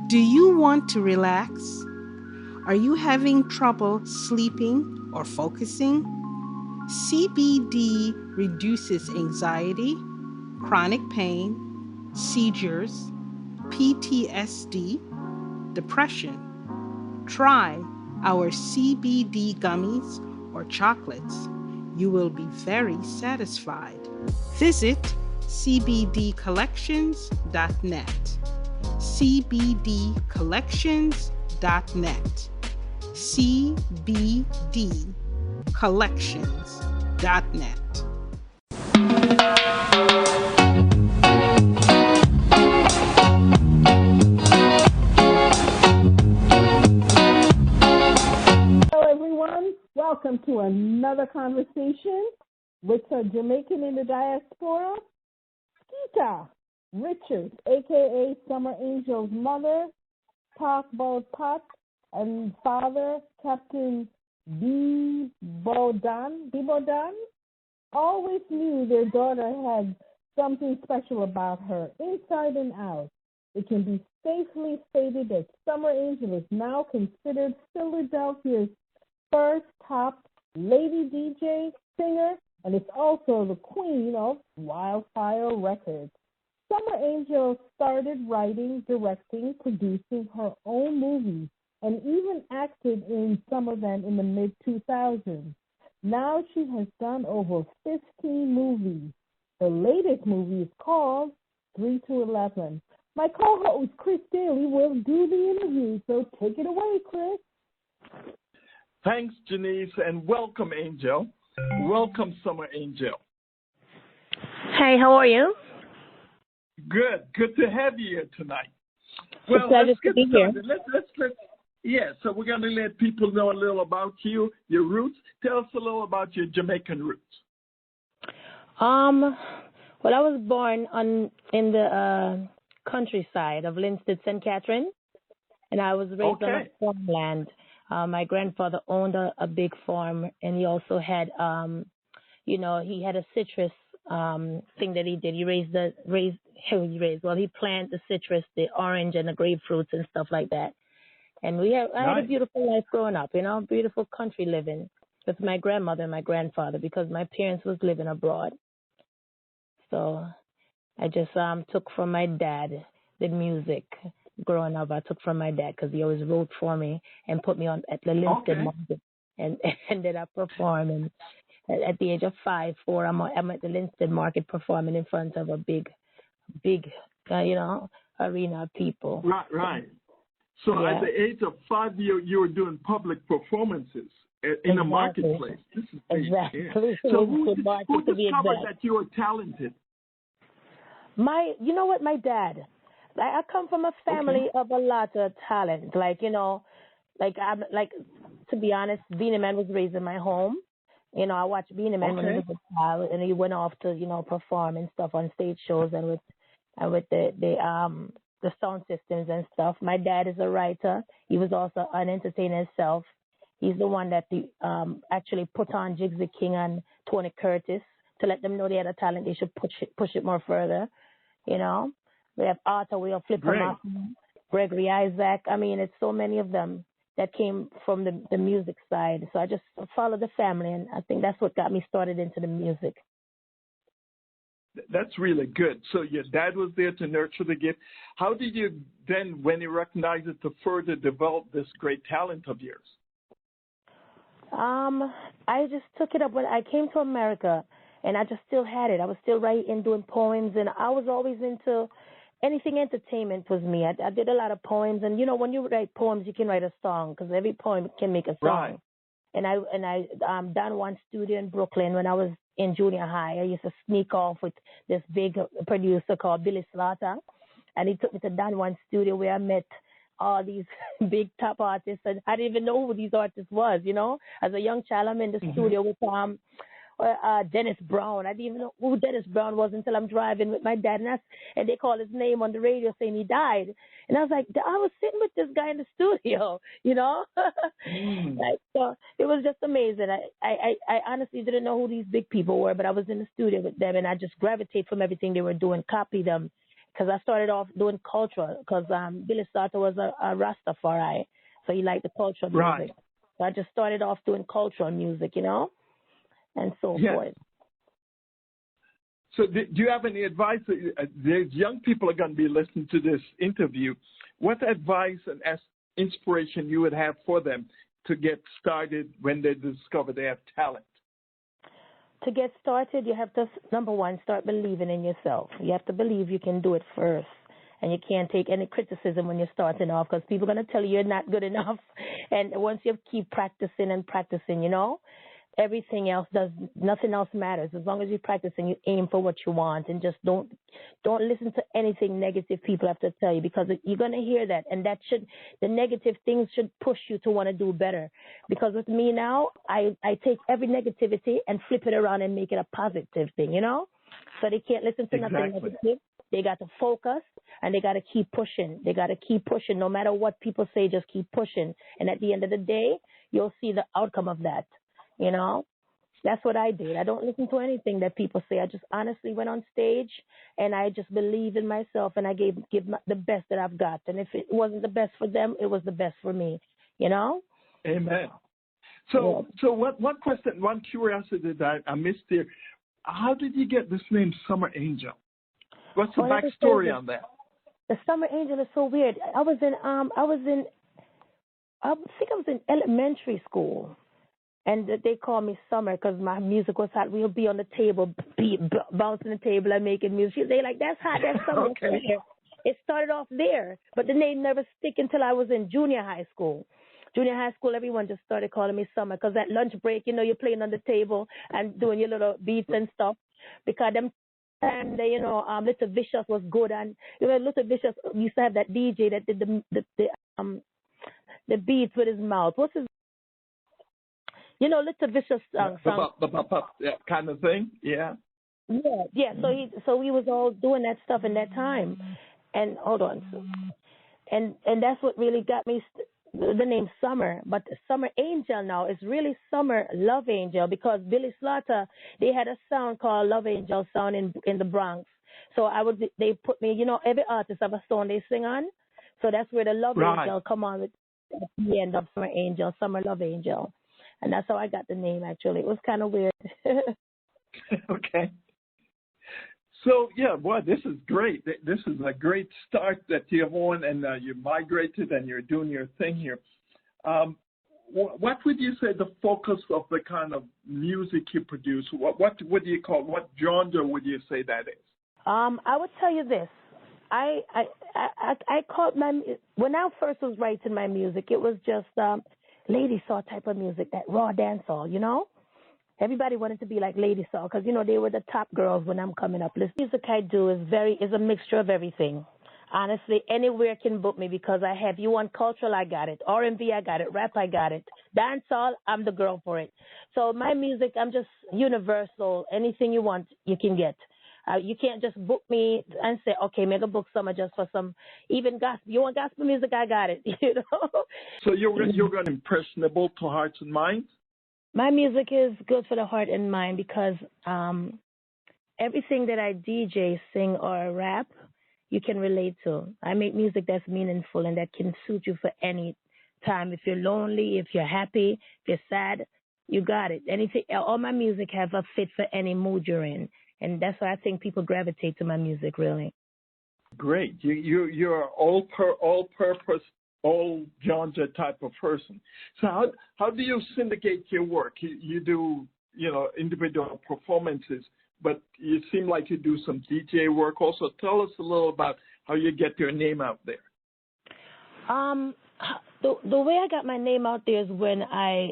Do you want to relax? Are you having trouble sleeping or focusing? CBD reduces anxiety, chronic pain, seizures, PTSD, depression. Try our CBD gummies or chocolates. You will be very satisfied. Visit cbdcollections.net. cbdcollections.net. cbdcollections.net. Hello, everyone. Welcome to another conversation with a Jamaican in the Diaspora, Skeeta Richards, a.k.a. Summer Angel's mother, talk about pot, and father, Captain Bibodan, always knew their daughter had something special about her, inside and out. It can be safely stated that Summer Angel is now considered Philadelphia's first top lady DJ, singer, and is also the queen of Wildfire Records. Summer Angel started writing, directing, producing her own movies, and even acted in some of them in the mid-2000s. Now she has done over 15 movies. The latest movie is called 3 to 11. My co-host, Chris Daley, will do the interview, so take it away, Chris. Thanks, Janice, and welcome, Angel. Welcome, Summer Angel. Hey, how are you? Good to have you here tonight. Well, let's get started. So we're going to let people know a little about you, your roots. Tell us a little about your Jamaican roots. Well, I was born in the countryside of Linstead, St. Catherine, and I was raised on a farmland. My grandfather owned a big farm, and he also had, he had a citrus thing that he did. He planted the citrus, the orange, and the grapefruits and stuff like that. And I had a beautiful life growing up, beautiful country living with my grandmother and my grandfather because my parents was living abroad. So I just took from my dad the music growing up. I took from my dad because he always wrote for me and put me on at the Linstead Market and ended up performing. At the age of 5, 4, I'm at the Linstead Market performing in front of a big arena of people. Right. So at the age of 5, you were doing public performances in a marketplace. This is big. Exactly. Yeah. So who discovered that you were talented? My dad. I come from a family of a lot of talent. To be honest, Beanie Man was raised in my home. I watched Beanie Man when he was a child, and he went off to perform and stuff on stage shows and with the sound systems and stuff. My dad is a writer. He was also an entertainer himself. He's the one that actually put on Jigsy King and Tony Curtis to let them know they had a talent. They should push it more further. We have Arthur, we have Flipper Martin, Gregory Isaac. I mean, it's so many of them that came from the music side. So I just followed the family, and I think that's what got me started into the music. That's really good. So your dad was there to nurture the gift. How did you then, when you recognized it, to further develop this great talent of yours? I just took it up when I came to America, and I just still had it. I was still writing, doing poems, and I was always into anything entertainment was me. I did a lot of poems, and when you write poems, you can write a song because every poem can make a song. Right. And I done one studio in Brooklyn when I was in junior high. I used to sneak off with this big producer called Billy Slaughter, and he took me to Don Juan studio where I met all these big top artists, and I didn't even know who these artists was. As a young child, I'm in the studio with Dennis Brown. I didn't even know who Dennis Brown was until I'm driving with my dad, and they call his name on the radio saying he died. And I was like, I was sitting with this guy in the studio, So it was just amazing. I honestly didn't know who these big people were, but I was in the studio with them, and I just gravitated from everything they were doing, copy them, because I started off doing cultural, because Billy Slaughter was a Rastafari, so he liked the cultural music. Right. So I just started off doing cultural music, and so forth. So do you have any advice? There's young people are going to be listening to this interview. What advice and inspiration you would have for them to get started when they discover they have talent? To get started, you have to, number one, start believing in yourself. You have to believe you can do it first. And you can't take any criticism when you're starting off, because people are going to tell you you're not good enough. And once you keep practicing and practicing, everything else nothing else matters. As long as you practice and you aim for what you want, and just don't listen to anything negative people have to tell you, because you're going to hear that, and the negative things should push you to want to do better. Because with me now, I take every negativity and flip it around and make it a positive thing, So they can't listen to nothing negative. They got to focus, and they got to keep pushing. They got to keep pushing. No matter what people say, just keep pushing. And at the end of the day, you'll see the outcome of that. That's what I did. I don't listen to anything that people say. I just honestly went on stage, and I just believed in myself, and I give the best that I've got. And if it wasn't the best for them, it was the best for me, Amen. So one question, one curiosity that I missed here. How did you get this name, Summer Angel? What's the backstory on that? The Summer Angel is so weird. I think I was in elementary school. And they call me Summer because my music was hot. We'll be on the table, bouncing the table and making music. They like, that's hot, that's Summer. Okay. It started off there, but the name never stick until I was in junior high school. Junior high school, everyone just started calling me Summer, because at lunch break, you're playing on the table and doing your little beats and stuff. Because them and Little Vicious was good, and Little Vicious used to have that DJ that did the beats with his mouth. What's his? Little Vicious song. Yeah, kind of thing. Yeah. Yeah. So we was all doing that stuff in that time, and hold on, and that's what really got me the name Summer. But Summer Angel now is really Summer Love Angel, because Billy Slaughter, they had a sound called Love Angel sound in the Bronx. So they put me, every artist have a song they sing on. So that's where the Love Angel come on with at the end of Summer Angel, Summer Love Angel. And that's how I got the name, actually. It was kind of weird. Okay. So, boy, this is great. This is a great start that you have on, and you migrated and you're doing your thing here. What would you say the focus of the kind of music you produce? What do you call, what genre would you say that is? I would tell you this. I called when I first was writing my music, it was just Lady Saw type of music, that raw dancehall, Everybody wanted to be like Lady Saw because, they were the top girls when I'm coming up. The music I do is a mixture of everything. Honestly, anywhere can book me, because you want cultural, I got it. R&B, I got it. Rap, I got it. Dancehall, I'm the girl for it. So my music, I'm just universal. Anything you want, you can get. You can't just book me and say, okay, make a book Summer just for some, even gospel. You want gospel music? I got it, So you're going impressionable to hearts and minds? My music is good for the heart and mind, because everything that I DJ, sing, or rap, you can relate to. I make music that's meaningful and that can suit you for any time. If you're lonely, if you're happy, if you're sad, you got it. Anything, all my music have a fit for any mood you're in. And that's why I think people gravitate to my music, really. Great. You're all-purpose, all-genre type of person. So how do you syndicate your work? You do, individual performances, but you seem like you do some DJ work also. Tell us a little about how you get your name out there. The way I got my name out there is when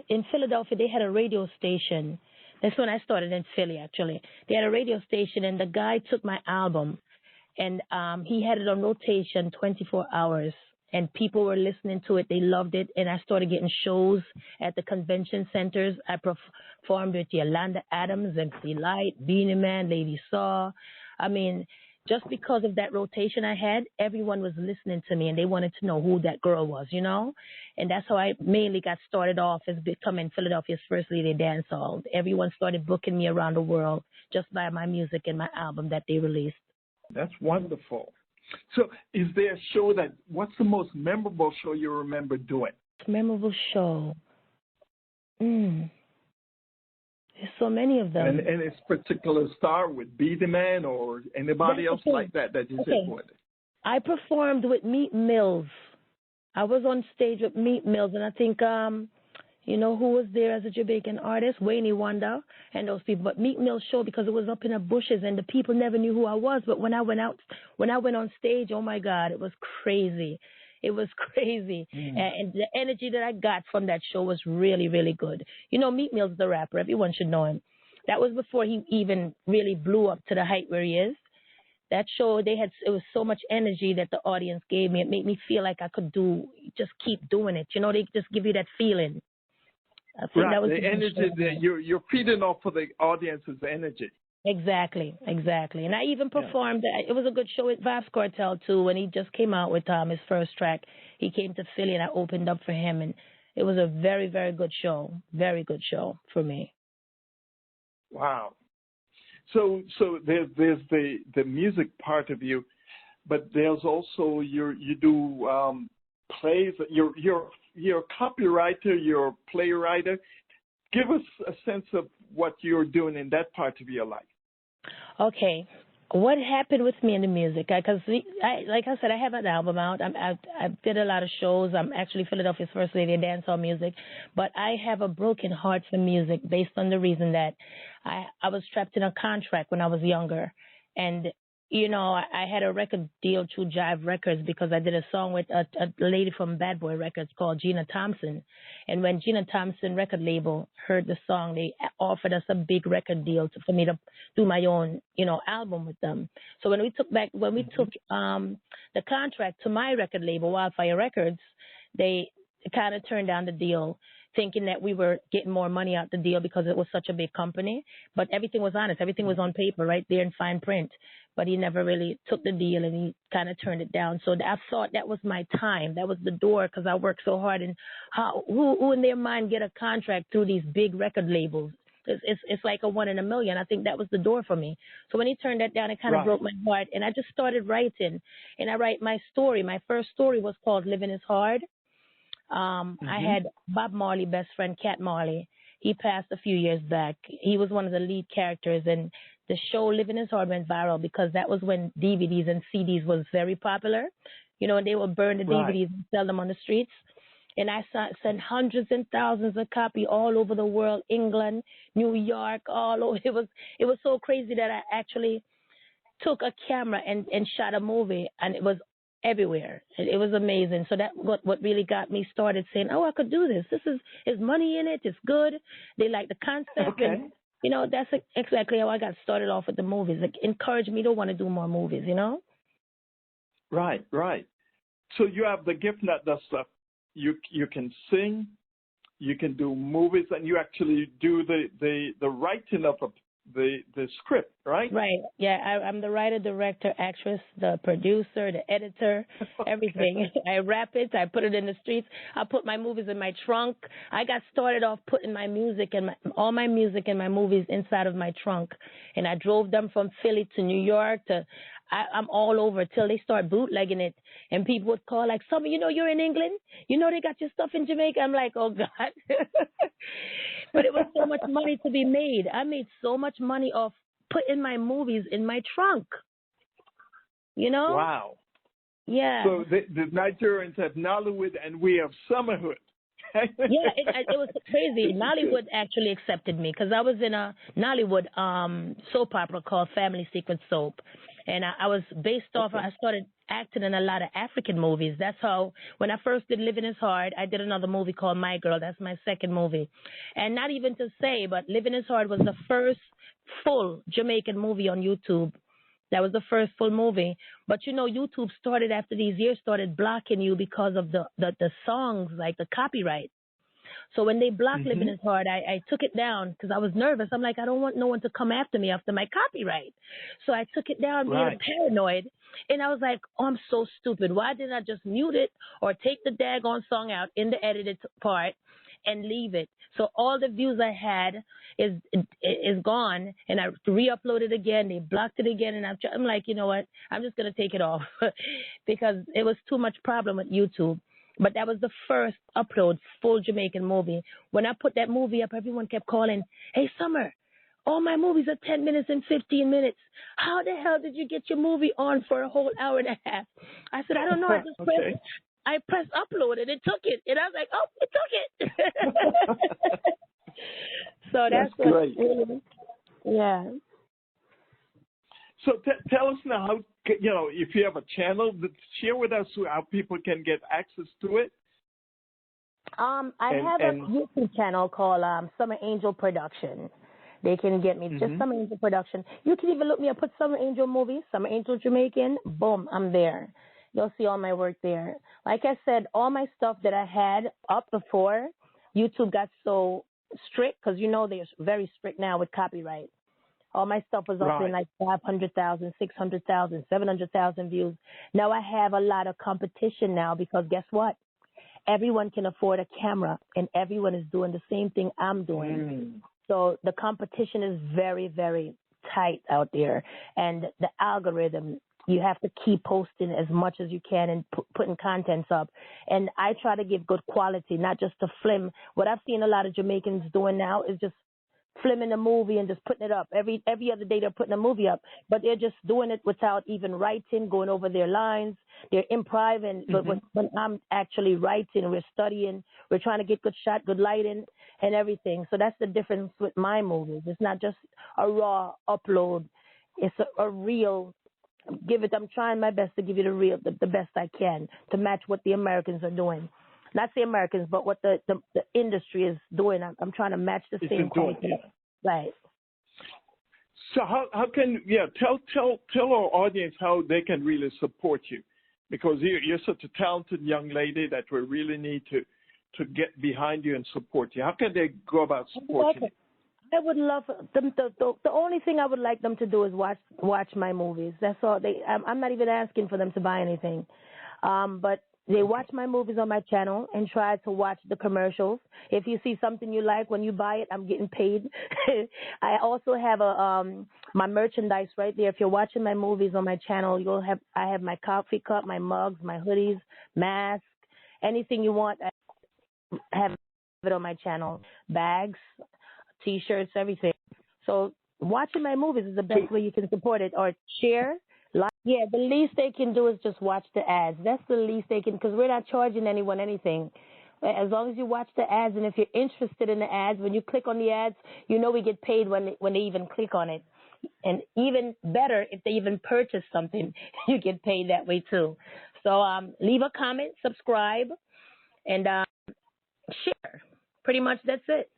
in Philadelphia, they had a radio station. That's when I started in Philly, actually. They had a radio station, and the guy took my album, and he had it on rotation 24 hours, and people were listening to it. They loved it, and I started getting shows at the convention centers. I performed with Yolanda Adams, MC Light, Beanie Man, Lady Saw. I mean, just because of that rotation I had, everyone was listening to me, and they wanted to know who that girl was, And that's how I mainly got started off, as becoming Philadelphia's first lady dancehall. Everyone started booking me around the world just by my music and my album that they released. That's wonderful. So is there a show what's the most memorable show you remember doing? Memorable show. There's so many of them. And its particular star with Be the Man or anybody else like that you did with it? I performed with Meat Mills. I was on stage with Meat Mills, and I think, you know who was there as a Jamaican artist? Wayne Wonder and those people. But Meat Mills show, because it was up in the bushes and the people never knew who I was. But when I went on stage, oh my God, it was crazy. It was crazy. And the energy that I got from that show was really, really good. You know, Meat Mills, the rapper, everyone should know him. That was before he even really blew up to the height where he is. That show, it was so much energy that the audience gave me. It made me feel like I could just keep doing it. You know, they just give you that feeling. I think that was the energy that you're feeding off of the audience's energy. Exactly. And I even performed. It was a good show with Vibes Cartel too. When he just came out with his first track, he came to Philly and I opened up for him, and it was a very, very good show. Very good show for me. Wow. So there's the music part of you, but there's also you do plays. You're a copywriter. You're a playwright. Give us a sense of what you're doing in that part of your life. Okay. What happened with me in the music? Because, like I said, I have an album out. I did a lot of shows. I'm actually Philadelphia's first lady of dancehall music. But I have a broken heart for music based on the reason that I was trapped in a contract when I was younger. And, you know, I had a record deal through Jive Records because I did a song with a lady from Bad Boy Records called Gina Thompson. And when Gina Thompson record label heard the song, they offered us a big record deal for me to do my own, you know, album with them. So when we took the contract to my record label, Wildfire Records, they kind of turned down the deal, thinking that we were getting more money out the deal because it was such a big company. But everything was honest. Everything was on paper right there in fine print. But he never really took the deal, and he kind of turned it down. So I thought that was my time. That was the door, because I worked so hard. And who in their mind get a contract through these big record labels? It's like a 1 in a million. I think that was the door for me. So when he turned that down, it kind of broke my heart. And I just started writing. And I write my story. My first story was called Living is Hard. I had Bob Marley, best friend, Cat Marley. He passed a few years back. He was one of the lead characters, and the show Living is Hard went viral because that was when DVDs and CDs was very popular. You know, and they would burn the DVDs and sell them on the streets. And I sent hundreds and thousands of copies all over the world, England, New York, all over. It was so crazy that I actually took a camera and shot a movie, and it was everywhere. It was amazing. So that what really got me started saying, oh, I could do this. There's money in it. It's good. They like the concept. Okay. And, you know, that's exactly how I got started off with the movies. Like, encouraged me to want to do more movies, you know? Right. So you have the gift, not the stuff. You can sing, you can do movies, and you actually do the writing of the script, right? Right. Yeah, I'm the writer, director, actress, the producer, the editor, everything. I rap it. I put it in the streets. I put my movies in my trunk. I got started off putting my music and all my music and my movies inside of my trunk, and I drove them from Philly to New York to. I'm all over till they start bootlegging it, and people would call like, "Summer, you know you're in England. You know they got your stuff in Jamaica." I'm like, "Oh God!" But it was so much money to be made. I made so much money off putting my movies in my trunk. You know? Wow. Yeah. So the Nigerians have Nollywood, and we have Summerhood. Yeah, it was crazy. Nollywood actually accepted me because I was in a Nollywood soap opera called Family Secret Soap. And I was based off, I started acting in a lot of African movies. That's how, when I first did Living is Hard, I did another movie called My Girl. That's my second movie. And not even to say, but Living is Hard was the first full Jamaican movie on YouTube. That was the first full movie. But, you know, YouTube started after these years, started blocking you because of the songs, like the copyright. So when they blocked Living is Hard, I took it down because I was nervous. I'm like, I don't want no one to come after me after my copyright. So I took it down being paranoid. And I was like, oh, I'm so stupid. Why didn't I just mute it or take the daggone song out in the edited part and leave it. So all the views I had is gone, and I re-upload it again. They blocked it again, and I'm like, you know what? I'm just gonna take it off because it was too much problem with YouTube. But that was the first upload, full Jamaican movie. When I put that movie up, everyone kept calling, "Hey, Summer, all my movies are 10 minutes and 15 minutes. How the hell did you get your movie on for a whole hour and a half?" I said, "I don't know. I pressed upload and it took it." And I was like, "Oh, it took it." So that's great. Yeah. So tell us now how, if you have a channel, share with us how people can get access to it. I have a YouTube channel called Summer Angel Production. They can get me just Summer Angel Production. You can even look me up, put Summer Angel Movie, Summer Angel Jamaican, boom, I'm there. You'll see all my work there. Like I said, all my stuff that I had up before, YouTube got so strict, because they're very strict now with copyright. All my stuff was up in like 500,000, 600,000, 700,000 views. Now I have a lot of competition now because guess what? Everyone can afford a camera and everyone is doing the same thing I'm doing. So the competition is very, very tight out there. And the algorithm, you have to keep posting as much as you can and putting contents up. And I try to give good quality, not just to film. What I've seen a lot of Jamaicans doing now is just filming a movie and just putting it up. Every other day they're putting a movie up, but they're just doing it without even writing, going over their lines. They're improvising. But when I'm actually writing, we're studying, we're trying to get good shot, good lighting, and everything. So that's the difference with my movies. It's not just a raw upload. It's a real. I'm trying my best to give you the best I can to match what the Americans are doing. Not the Americans, but what the industry is doing. I'm trying to match the same quality. Right. So how can tell our audience how they can really support you, because you're such a talented young lady that we really need to get behind you and support you. How can they go about supporting you? I would love them to. The only thing I would like them to do is watch my movies. That's all. I'm not even asking for them to buy anything, but they watch my movies on my channel and try to watch the commercials. If you see something you like, when you buy it, I'm getting paid. I also have my merchandise right there. If you're watching my movies on my channel, I have my coffee cup, my mugs, my hoodies, masks, anything you want. I have it on my channel. Bags, T-shirts, everything. So watching my movies is the best way you can support it, or share. Yeah, the least they can do is just watch the ads. That's the least they can, because we're not charging anyone anything. As long as you watch the ads, and if you're interested in the ads, when you click on the ads, we get paid when they even click on it. And even better, if they even purchase something, you get paid that way too. So leave a comment, subscribe, and share. Pretty much that's it,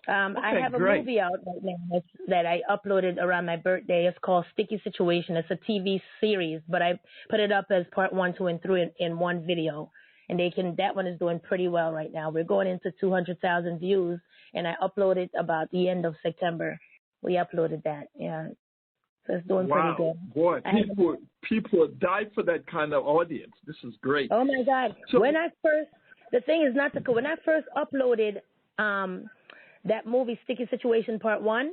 I have a movie out right now that I uploaded around my birthday. It's called Sticky Situation. It's a TV series, but I put it up as part 1, 2, and 3 in one video. And that one is doing pretty well right now. We're going into 200,000 views, and I uploaded about the end of September. We uploaded that, yeah. So it's doing pretty good. Boy, people die for that kind of audience. This is great. Oh my God! So, when I first uploaded that movie, Sticky Situation Part 1,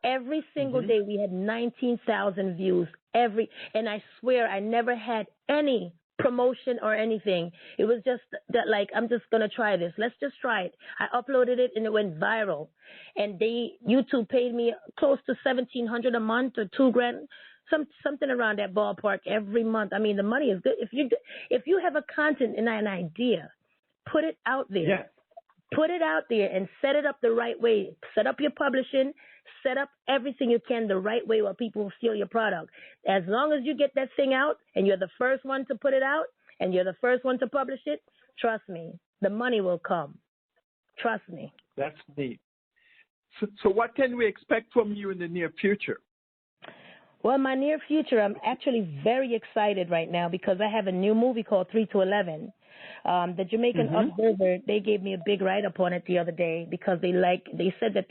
every single day we had 19,000 views. And I swear I never had any promotion or anything. It was just that, like, I'm just going to try this. Let's just try it. I uploaded it and it went viral. And YouTube paid me close to $1,700 a month or $2,000, something around that ballpark every month. I mean, the money is good. If you have a content and an idea, put it out there. Yeah. Put it out there and set it up the right way. Set up your publishing. Set up everything you can the right way where people will feel your product. As long as you get that thing out and you're the first one to put it out and you're the first one to publish it, trust me, the money will come. Trust me. That's neat. So what can we expect from you in the near future? Well, my near future, I'm actually very excited right now because I have a new movie called 3 to 11. The Jamaican Observer, they gave me a big write-up on it the other day because they said that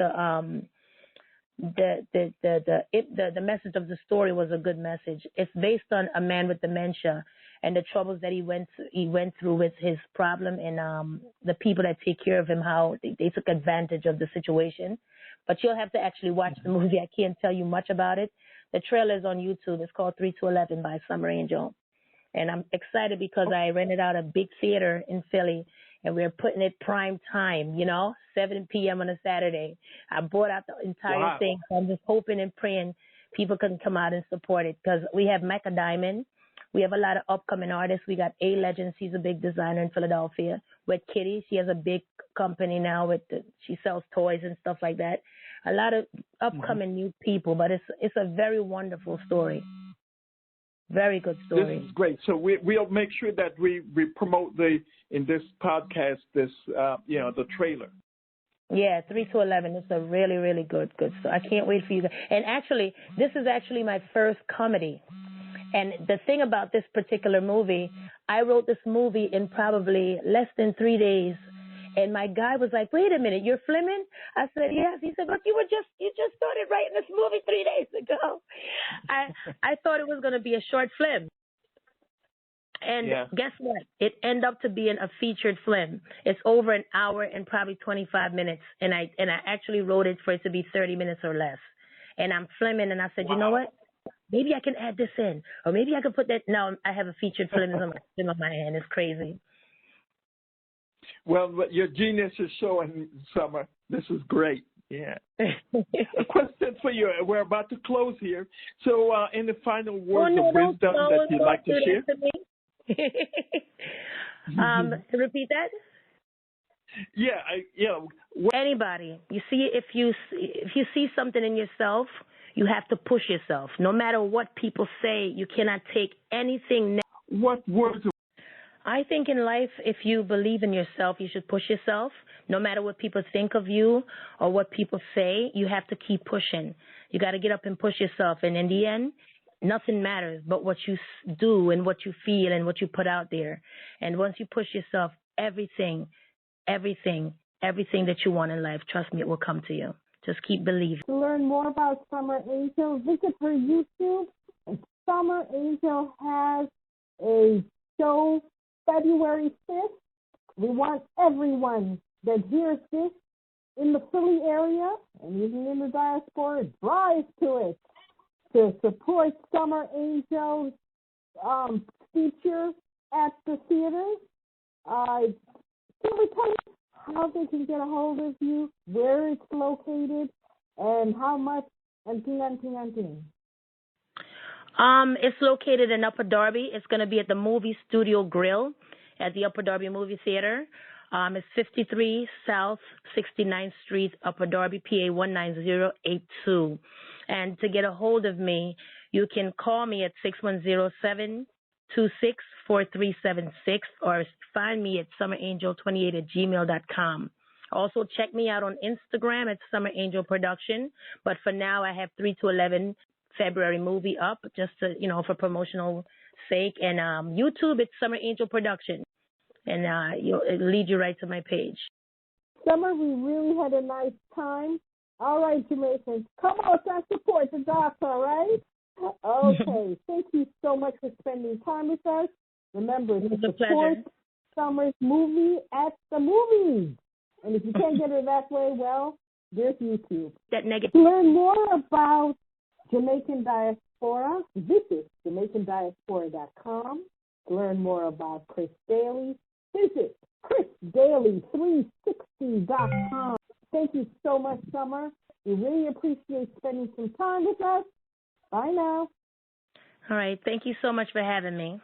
the message of the story was a good message. It's based on a man with dementia and the troubles that he went through with his problem, and the people that take care of him, how they took advantage of the situation. But you'll have to actually watch the movie. I can't tell you much about it. The trailer is on YouTube. It's called 3 to 11 by Summer Angel. And I'm excited because I rented out a big theater in Philly, and we're putting it prime time, 7 p.m. on a Saturday. I bought out the entire thing, so I'm just hoping and praying people can come out and support it, because we have Mecca Diamond. We have a lot of upcoming artists. We got A Legend. She's a big designer in Philadelphia. With Kitty, she has a big company now. She sells toys and stuff like that. A lot of upcoming new people, but it's a very wonderful story. Very good story. This is great. So we'll make sure that we promote in this podcast the trailer. Yeah, 3 to 11. It's a really, really good story. I can't wait for you guys. And actually, this is actually my first comedy. And the thing about this particular movie, I wrote this movie in probably less than 3 days. And my guy was like, "Wait a minute, you're filming?" I said, "Yes." He said, "But you just started writing this movie 3 days ago." I thought it was going to be a short film. And guess what? It ended up to being a featured film. It's over an hour and probably 25 minutes. And I actually wrote it for it to be 30 minutes or less. And I'm filming, and I said, "You know what? Maybe I can add this in, or maybe I can put that." Now I have a featured film in my hand. It's crazy. Well, your genius is showing, Summer. This is great. Yeah. A question for you. We're about to close here. So, in the final words of wisdom that you'd like to share? Repeat that? Yeah. Anybody. You see, if you see something in yourself, you have to push yourself. No matter what people say, you cannot take anything. What words? I think in life, if you believe in yourself, you should push yourself. No matter what people think of you or what people say, you have to keep pushing. You got to get up and push yourself. And in the end, nothing matters but what you do and what you feel and what you put out there. And once you push yourself, everything that you want in life, trust me, it will come to you. Just keep believing. To learn more about Summer Angel, visit her YouTube. Summer Angel has a show February 5th. We want everyone that hears this in the Philly area and even in the diaspora, drive to it to support Summer Angel's feature at the theaters. Can we tell us how they can get a hold of you, where it's located, and how much, and ting. It's located in Upper Darby. It's going to be at the Movie Studio Grill at the Upper Darby Movie Theater. It's 53 South 69th Street, Upper Darby, PA 19082. And to get a hold of me, you can call me at 610-726-4376 or find me at summerangel28@gmail.com. Also, check me out on Instagram at Summer Angel Production. But for now, I have 3 to 11 February movie up just to, for promotional sake. And YouTube, it's Summer Angel Production. And it'll lead you right to my page. Summer, we really had a nice time. All right, Jamaicans, come out and support the doctor, all right? Okay, thank you so much for spending time with us. Remember, to support Summer's movie at the movies. And if you can't get her that way, well, there's YouTube. To learn more about Jamaican Diaspora, visit JamaicanDiaspora.com. To learn more about Chris Daley, visit ChrisDaley360.com. Thank you so much, Summer. We really appreciate spending some time with us. Bye now. All right. Thank you so much for having me.